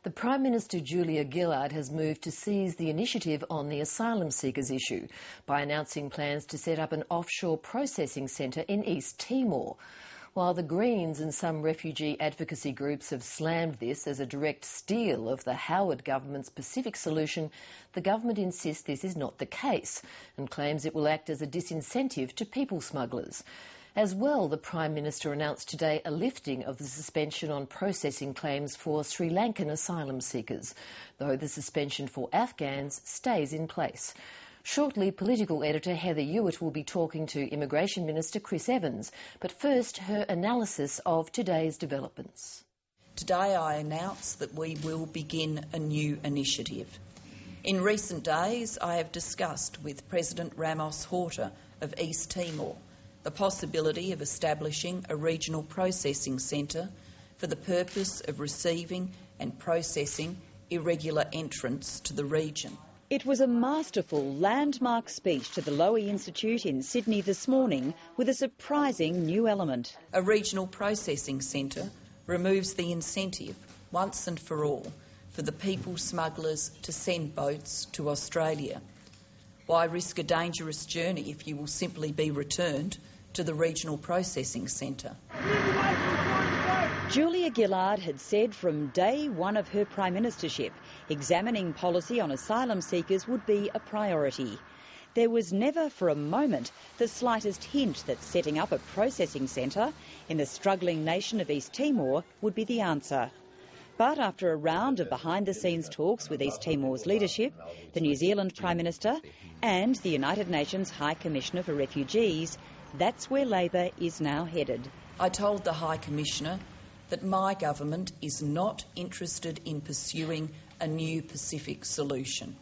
The Prime Minister Julia Gillard has moved to seize the initiative on the asylum seekers issue by announcing plans to set up an offshore processing centre in East Timor. While the Greens and some refugee advocacy groups have slammed this as a direct steal of the Howard government's Pacific solution, the government insists this is not the case and claims it will act as a disincentive to people smugglers. As well, the Prime Minister announced today a lifting of the suspension on processing claims for Sri Lankan asylum seekers, though the suspension for Afghans stays in place. Shortly, political editor Heather Hewitt will be talking to Immigration Minister Chris Evans, but first her analysis of today's developments. Today I announce that we will begin a new initiative. In recent days I have discussed with President Ramos Horta of East Timor the possibility of establishing a regional processing centre for the purpose of receiving and processing irregular entrants to the region. It was a masterful landmark speech to the Lowy Institute in Sydney this morning with a surprising new element. A regional processing centre removes the incentive, once and for all, for the people smugglers to send boats to Australia. Why risk a dangerous journey if you will simply be returned to the regional processing centre? Julia Gillard had said from day one of her prime ministership, examining policy on asylum seekers would be a priority. There was never for a moment the slightest hint that setting up a processing centre in the struggling nation of East Timor would be the answer. But after a round of behind-the-scenes talks with East Timor's leadership, the New Zealand Prime Minister and the United Nations High Commissioner for Refugees, that's where Labor is now headed. I told the High Commissioner that my government is not interested in pursuing a new Pacific solution.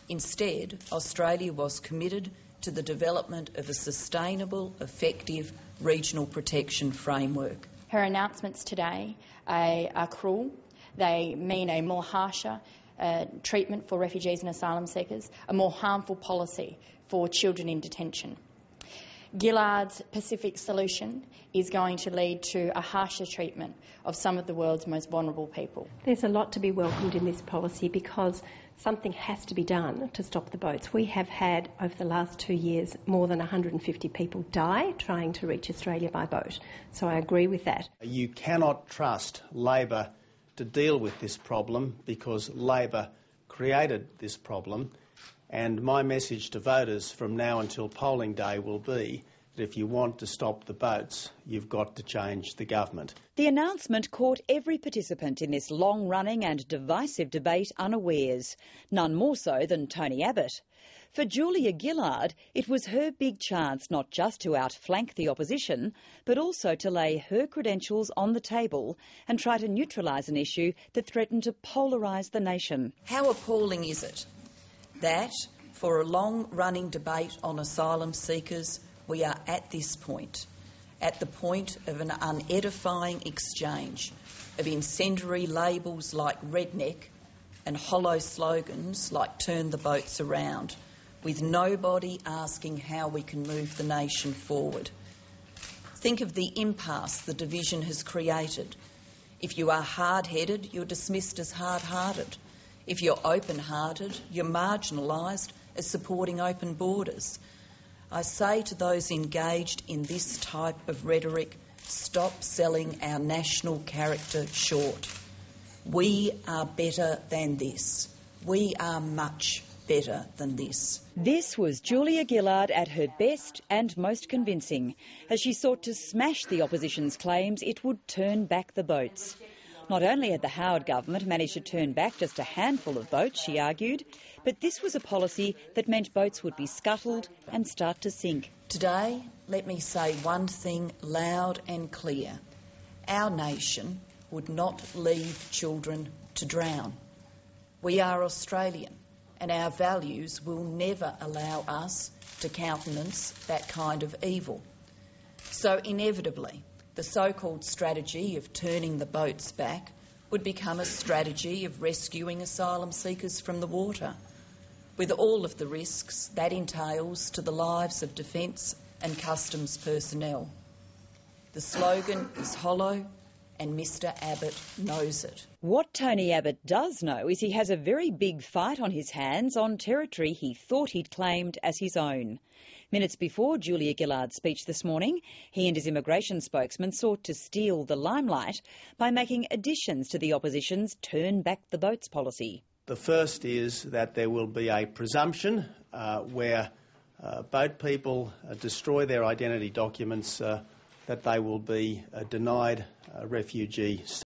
Instead, Australia was committed to the development of a sustainable, effective regional protection framework. Her announcements today are cruel. They mean a more harsher treatment for refugees and asylum seekers, a more harmful policy for children in detention. Gillard's Pacific solution is going to lead to a harsher treatment of some of the world's most vulnerable people. There's a lot to be welcomed in this policy because something has to be done to stop the boats. We have had, over the last 2 years, more than 150 people die trying to reach Australia by boat. So I agree with that. You cannot trust Labor to deal with this problem because Labor created this problem. And my message to voters from now until polling day will be that if you want to stop the boats, you've got to change the government. The announcement caught every participant in this long-running and divisive debate unawares, none more so than Tony Abbott. For Julia Gillard, it was her big chance not just to outflank the opposition, but also to lay her credentials on the table and try to neutralise an issue that threatened to polarise the nation. How appalling is it that, for a long-running debate on asylum seekers, we are at this point, at the point of an unedifying exchange of incendiary labels like redneck and hollow slogans like turn the boats around, with nobody asking how we can move the nation forward. Think of the impasse the division has created. If you are hard-headed, you're dismissed as hard-hearted. If you're open-hearted, you're marginalised as supporting open borders. I say to those engaged in this type of rhetoric, stop selling our national character short. We are better than this. We are much better than this. This was Julia Gillard at her best and most convincing, as she sought to smash the opposition's claims it would turn back the boats. Not only had the Howard government managed to turn back just a handful of boats, she argued, but this was a policy that meant boats would be scuttled and start to sink. Today, let me say one thing loud and clear. Our nation would not leave children to drown. We are Australian, and our values will never allow us to countenance that kind of evil. So inevitably, the so-called strategy of turning the boats back would become a strategy of rescuing asylum seekers from the water, with all of the risks that entails to the lives of Defence and Customs personnel. The slogan is hollow and Mr Abbott knows it. What Tony Abbott does know is he has a very big fight on his hands on territory he thought he'd claimed as his own. Minutes before Julia Gillard's speech this morning, he and his immigration spokesman sought to steal the limelight by making additions to the opposition's turn back the boats policy. The first is that there will be a presumption where boat people destroy their identity documents that they will be denied refugee status.